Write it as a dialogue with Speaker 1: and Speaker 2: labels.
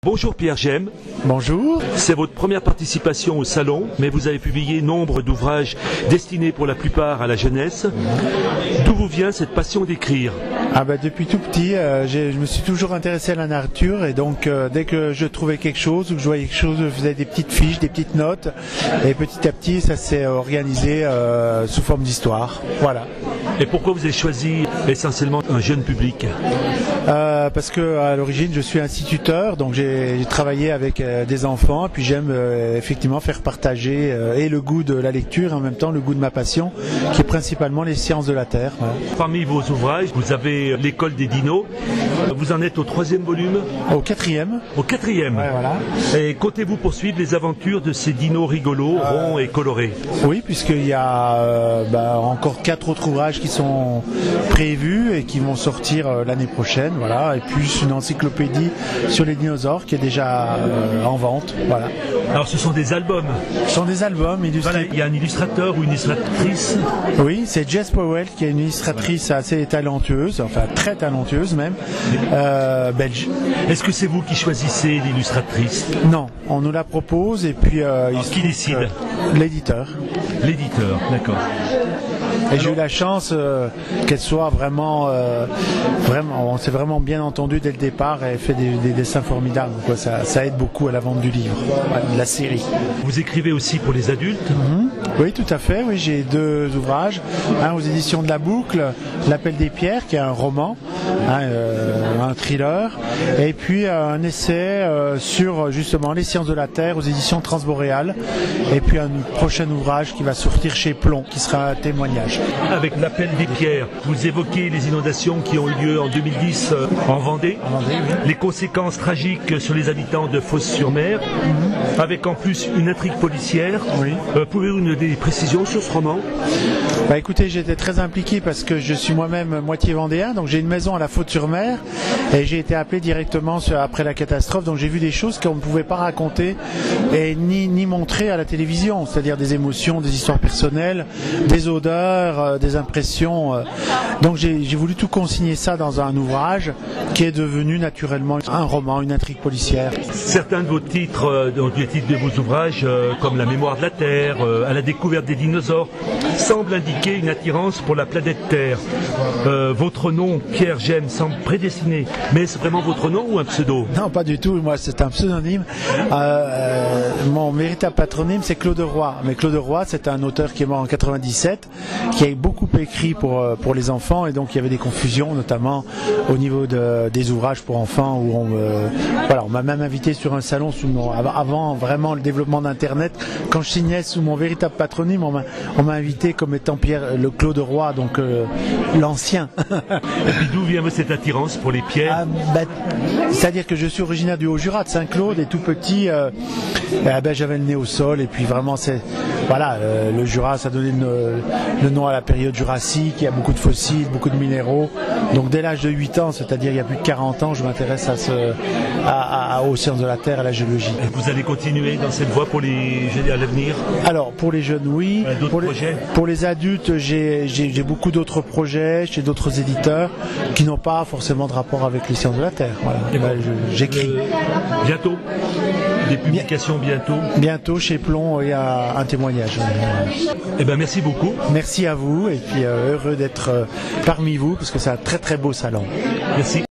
Speaker 1: Bonjour Pierre Gemme.
Speaker 2: Bonjour.
Speaker 1: C'est votre première participation au salon, mais vous avez publié nombre d'ouvrages destinés pour la plupart à la jeunesse. D'où vous vient cette passion d'écrire ?
Speaker 2: Depuis tout petit, je me suis toujours intéressé à la nature et donc dès que je trouvais quelque chose ou que je voyais quelque chose, je faisais des petites fiches, des petites notes et petit à petit ça s'est organisé sous forme d'histoire. Voilà.
Speaker 1: Et pourquoi vous avez choisi essentiellement un jeune public ?
Speaker 2: Parce que à l'origine je suis instituteur, donc j'ai travaillé avec des enfants, puis j'aime effectivement faire partager et le goût de la lecture et en même temps le goût de ma passion, qui est principalement les sciences de la Terre. Voilà.
Speaker 1: Parmi vos ouvrages, vous avez l'école des dinos. Vous en êtes au 3e volume ?
Speaker 2: Au 4e.
Speaker 1: Au 4e.
Speaker 2: Ouais, voilà.
Speaker 1: Et comptez-vous poursuivre les aventures de ces dinos rigolos, ronds et colorés ?
Speaker 2: Oui, puisqu'il y a encore 4 autres ouvrages qui sont prévus et qui vont sortir l'année prochaine. Voilà. Et puis une encyclopédie sur les dinosaures qui est déjà en vente. Voilà.
Speaker 1: Alors ce sont des albums.
Speaker 2: Ce sont des albums illustrés.
Speaker 1: Voilà, il y a un illustrateur ou une illustratrice.
Speaker 2: Oui, c'est Jess Powell qui est une illustratrice assez talentueuse, enfin très talentueuse même, belge.
Speaker 1: Est-ce que c'est vous qui choisissez l'illustratrice ?
Speaker 2: Non, on nous la propose et puis
Speaker 1: qui décide ?
Speaker 2: L'éditeur.
Speaker 1: L'éditeur, d'accord.
Speaker 2: Et j'ai eu la chance qu'elle soit vraiment, on s'est vraiment bien entendu dès le départ et elle fait des dessins formidables. Quoi. Ça aide beaucoup à la vente du livre, de la série.
Speaker 1: Vous écrivez aussi pour les adultes ?
Speaker 2: Oui, tout à fait. Oui, j'ai 2 ouvrages. Un aux éditions de La Boucle, L'Appel des Pierres, qui est un roman, un thriller, et puis un essai sur justement les sciences de la Terre aux éditions Transboréales, et puis un prochain ouvrage qui va sortir chez Plomb, qui sera un témoignage.
Speaker 1: Avec l'Appel des Pierres, vous évoquez les inondations qui ont eu lieu en 2010 en Vendée,
Speaker 2: Oui.
Speaker 1: les conséquences tragiques sur les habitants de Fos-sur-Mer, avec en plus une intrigue policière.
Speaker 2: Oui.
Speaker 1: Pouvez-vous nous donner des précisions sur ce roman ?
Speaker 2: Écoutez, j'étais très impliqué parce que je suis moi-même moitié vendéen, donc j'ai une maison à la Faute-sur-Mer et j'ai été appelé directement après la catastrophe, donc j'ai vu des choses qu'on ne pouvait pas raconter et ni montrer à la télévision, c'est-à-dire des émotions, des histoires personnelles, des odeurs, des impressions. Donc j'ai voulu tout consigner ça dans un ouvrage qui est devenu naturellement un roman, une intrigue policière.
Speaker 1: Certains de vos titres, les titres de vos ouvrages, comme La mémoire de la Terre, À la découverte des dinosaures, semblent indiquer une attirance pour la planète Terre. Votre nom, Pierre Gemme, semble prédestiné. Mais est-ce vraiment votre nom ou un pseudo ?
Speaker 2: Non, pas du tout. Moi, c'est un pseudonyme. Mon véritable patronyme, c'est Claude Roy. Mais Claude Roy, c'est un auteur qui est mort en 97, qui a beaucoup écrit pour les enfants, et donc il y avait des confusions, notamment au niveau des ouvrages pour enfants, où on m'a même invité sur un salon avant vraiment le développement d'Internet. Quand je signais sous mon véritable patronyme, on m'a invité comme étant Pierre, le Claude Roy, donc l'ancien.
Speaker 1: Et puis d'où vient cette attirance pour les pierres ?
Speaker 2: C'est-à-dire que je suis originaire du Haut-Jura, de Saint-Claude, et tout petit, j'avais le nez au sol, et puis vraiment le Jura, ça donnait le nom à la période jurassique. Il y a beaucoup de fossiles, beaucoup de minéraux. Donc dès l'âge de 8 ans, c'est-à-dire il y a plus de 40 ans, je m'intéresse aux sciences de la Terre, à la géologie.
Speaker 1: Et vous allez continuer dans cette voie à l'avenir ?
Speaker 2: Alors pour les jeunes, oui.
Speaker 1: D'autres projets ?
Speaker 2: Pour les adultes, j'ai beaucoup d'autres projets chez d'autres éditeurs qui n'ont pas forcément de rapport avec les sciences de la Terre. Voilà. J'écris.
Speaker 1: Bientôt ? Des publications bientôt ?
Speaker 2: Bientôt chez Plomb, il y a un témoignage.
Speaker 1: Merci beaucoup.
Speaker 2: Merci à vous et puis heureux d'être parmi vous parce que c'est un très très beau salon.
Speaker 1: Merci.